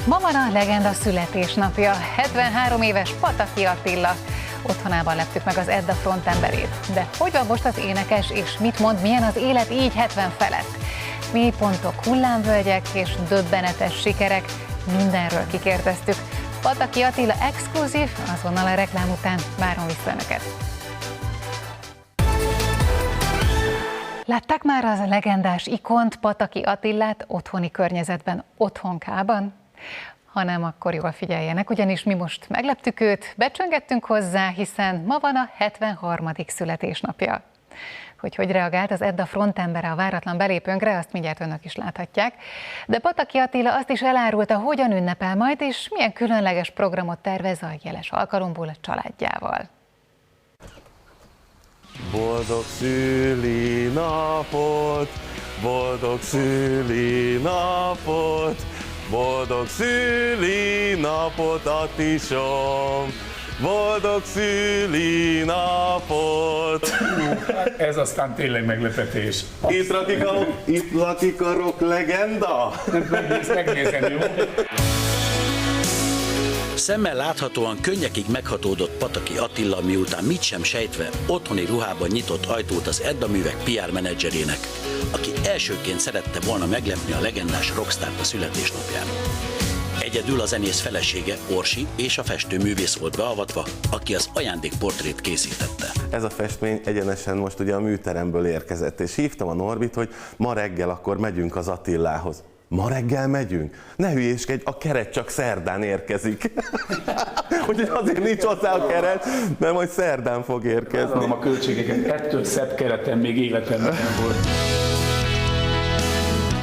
Ma van a legenda születésnapja, 73 éves Pataki Attila. Otthonában leptük meg az Edda frontemberét. De hogy van most az énekes, és mit mond, milyen az élet így 70 felett? Mélypontok, hullámvölgyek és döbbenetes sikerek, mindenről kikérdeztük. Pataki Attila exkluzív, azonnal a reklám után várom vissza Önöket. Látták már az legendás ikont, Pataki Attilát otthoni környezetben, otthonkában? Ha nem, akkor jól figyeljenek, ugyanis mi most megleptük őt, becsöngettünk hozzá, hiszen ma van a 73. születésnapja. Hogy reagált az Edda frontembere a váratlan belépőnkre, azt mindjárt Önök is láthatják. De Pataki Attila azt is elárulta, hogyan ünnepel majd, és milyen különleges programot tervez a jeles alkalomból a családjával. Boldog szülinapot, boldog szülinapot, boldog szülinapot, Attisom, boldog szülinapot. Ez aztán tényleg meglepetés. Itt lakik a rock legenda. Megnézem, jó? Szemmel láthatóan könnyekig meghatódott Pataki Attila, miután mit sem sejtve otthoni ruhában nyitott ajtót az Edda Művek PR menedzserének, aki elsőként szerette volna meglepni a legendás rockstárt a születésnapján. Egyedül a zenész felesége, Orsi, és a festőművész volt beavatva, aki az ajándékportrét készítette. Ez a festmény egyenesen most ugye a műteremből érkezett, és hívtam a Norbit, hogy ma reggel akkor megyünk az Attilához. Ma reggel megyünk? Ne hülyéskedj, a keret csak szerdán érkezik. Úgyhogy azért nincs hozzá a keret, mert majd szerdán fog érkezni. Vállalom a költségeket, ettől szebb keretem még életemben nem volt.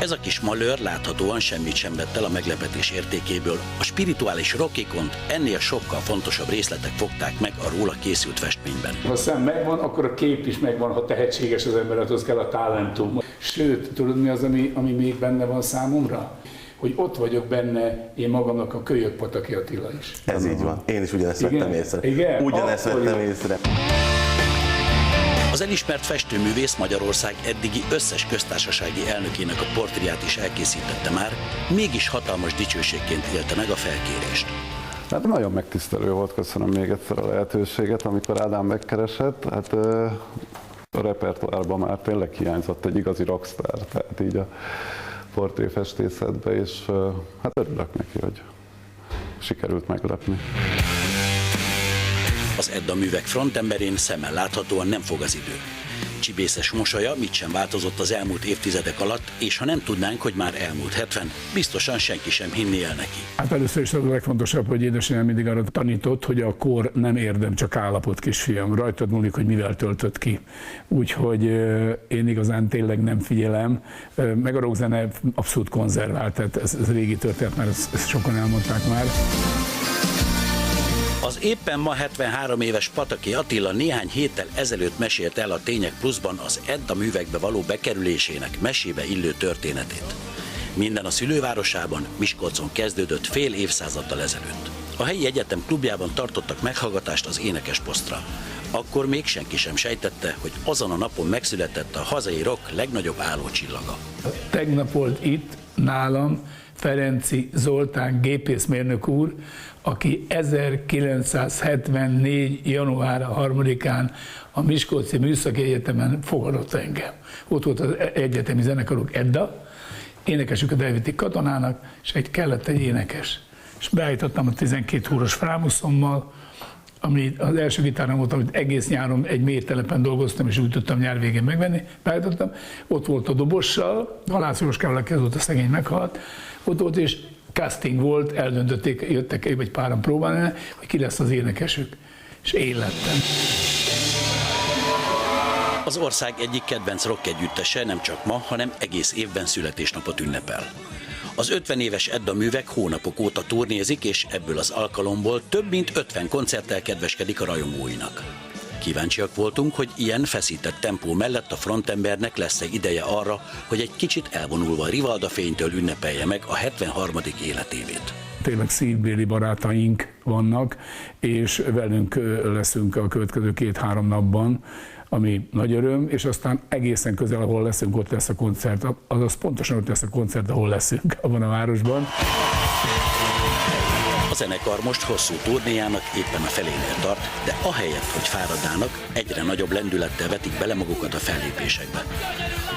Ez a kis malőr láthatóan semmit sem vett el a meglepetés értékéből. A spirituális rockikont ennél sokkal fontosabb részletek fogták meg a róla készült festményben. Ha a szem megvan, akkor a kép is megvan, ha tehetséges az ember, ahhoz kell a talentum. Sőt, tudod mi az, ami még benne van számomra? Hogy ott vagyok benne én magamnak a kölyök Pataki Attila is. Ez így van. Én is ugyanezt vettem észre. Igen? Ugyanezt vettem észre. Az elismert festőművész Magyarország eddigi összes köztársasági elnökének a portréját is elkészítette már, mégis hatalmas dicsőségként élte meg a felkérést. Hát nagyon megtisztelő volt, köszönöm még egyszer a lehetőséget, amikor Ádám megkeresett. Hát a repertoárban már tényleg hiányzott egy igazi rockstar, tehát így a portréfestészetbe, és hát örülök neki, hogy sikerült meglepni. Az Edda Művek frontemberén szemmel láthatóan nem fog az idő. Csibészes mosolya mit sem változott az elmúlt évtizedek alatt, és ha nem tudnánk, hogy már elmúlt 70, biztosan senki sem hinné el neki. Hát először is az a legfontosabb, hogy édesanyám mindig arra tanított, hogy a kor nem érdem, csak állapot, kisfiam. Rajtad múlik, hogy mivel töltött ki. Úgyhogy én igazán tényleg nem figyelem. Meg a rockzene abszolút konzervált, tehát ez régi történet, mert ezt sokan elmondták már. Az éppen ma 73 éves Pataki Attila néhány héttel ezelőtt mesélte el a Tények Pluszban az Edda Művekbe való bekerülésének mesébe illő történetét. Minden a szülővárosában, Miskolcon kezdődött fél évszázaddal ezelőtt. A helyi egyetem klubjában tartottak meghallgatást az énekesposztra. Akkor még senki sem sejtette, hogy azon a napon megszületett a hazai rock legnagyobb állócsillaga. Tegnap volt itt nálam Ferenci Zoltán gépészmérnök úr, aki 1974. január 3-án a Miskolci Műszaki Egyetemen fogadott engem. Ott volt az egyetemi zenekarok Edda, énekesüket elvitték katonának, és kellett egy énekes. És beállítottam a 12 húros frámuszommal, ami az első gitárom volt, amit egész nyáron egy mélytelepen dolgoztam, és úgy tudtam nyár végén megvenni, beállítottam. Ott volt a dobossal, Halász Jóskával kezdődött, a szegény meghalt, ott volt, és casting volt, eldöntötték, jöttek egy páran próbálni, hogy ki lesz az énekesük, és én lettem. Az ország egyik kedvenc rock együttese nem csak ma, hanem egész évben születésnapot ünnepel. Az 50 éves Edda Művek hónapok óta turnézik, és ebből az alkalomból több mint 50 koncerttel kedveskedik a rajongóinak. Kíváncsiak voltunk, hogy ilyen feszített tempó mellett a frontembernek lesz-e ideje arra, hogy egy kicsit elvonulva a Rivalda fénytől ünnepelje meg a 73. életévét. Tényleg szívbéli barátaink vannak, és velünk leszünk a következő 2-3 napban, ami nagy öröm, és aztán egészen közel, ahol leszünk, ott lesz a koncert, azaz pontosan ott lesz a koncert, ahol leszünk, abban a városban. A zenekar most hosszú turnéjának éppen a felénél tart, de ahelyett, hogy fáradnának, egyre nagyobb lendülettel vetik bele magukat a fellépésekbe.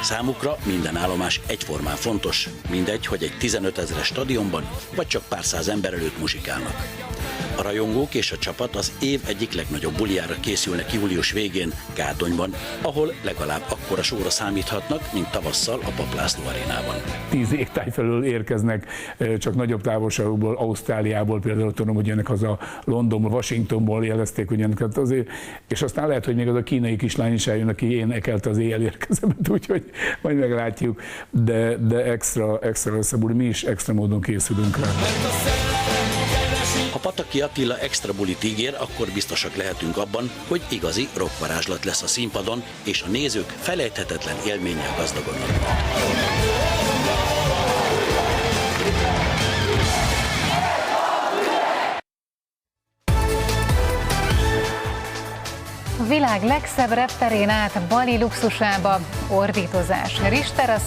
Számukra minden állomás egyformán fontos, mindegy, hogy egy 15 000-es stadionban vagy csak pár száz ember előtt muzsikálnak. A rajongók és a csapat az év egyik legnagyobb bulijára készülnek július végén, Gárdonyban, ahol legalább akkora sóra számíthatnak, mint tavasszal a Papp László arénában. 10 égtáj felől érkeznek, csak nagyobb távolságokból, Ausztráliából például tudom, hogy jönnek haza Londonból, Washingtonból jelezték, hogy jönnek azért, és aztán lehet, hogy még az a kínai kislány is eljön, aki énekelte az éjjel érkezemet, úgyhogy majd meglátjuk, de extra lesz a buli, mi is extra módon készülünk rá. Ha Pataki Attila extra bulit ígér, akkor biztosak lehetünk abban, hogy igazi rockvarázslat lesz a színpadon, és a nézők felejthetetlen élménnyel gazdagodnak. A világ legszebb repterén át Bali luxusába, ordítozás. Richter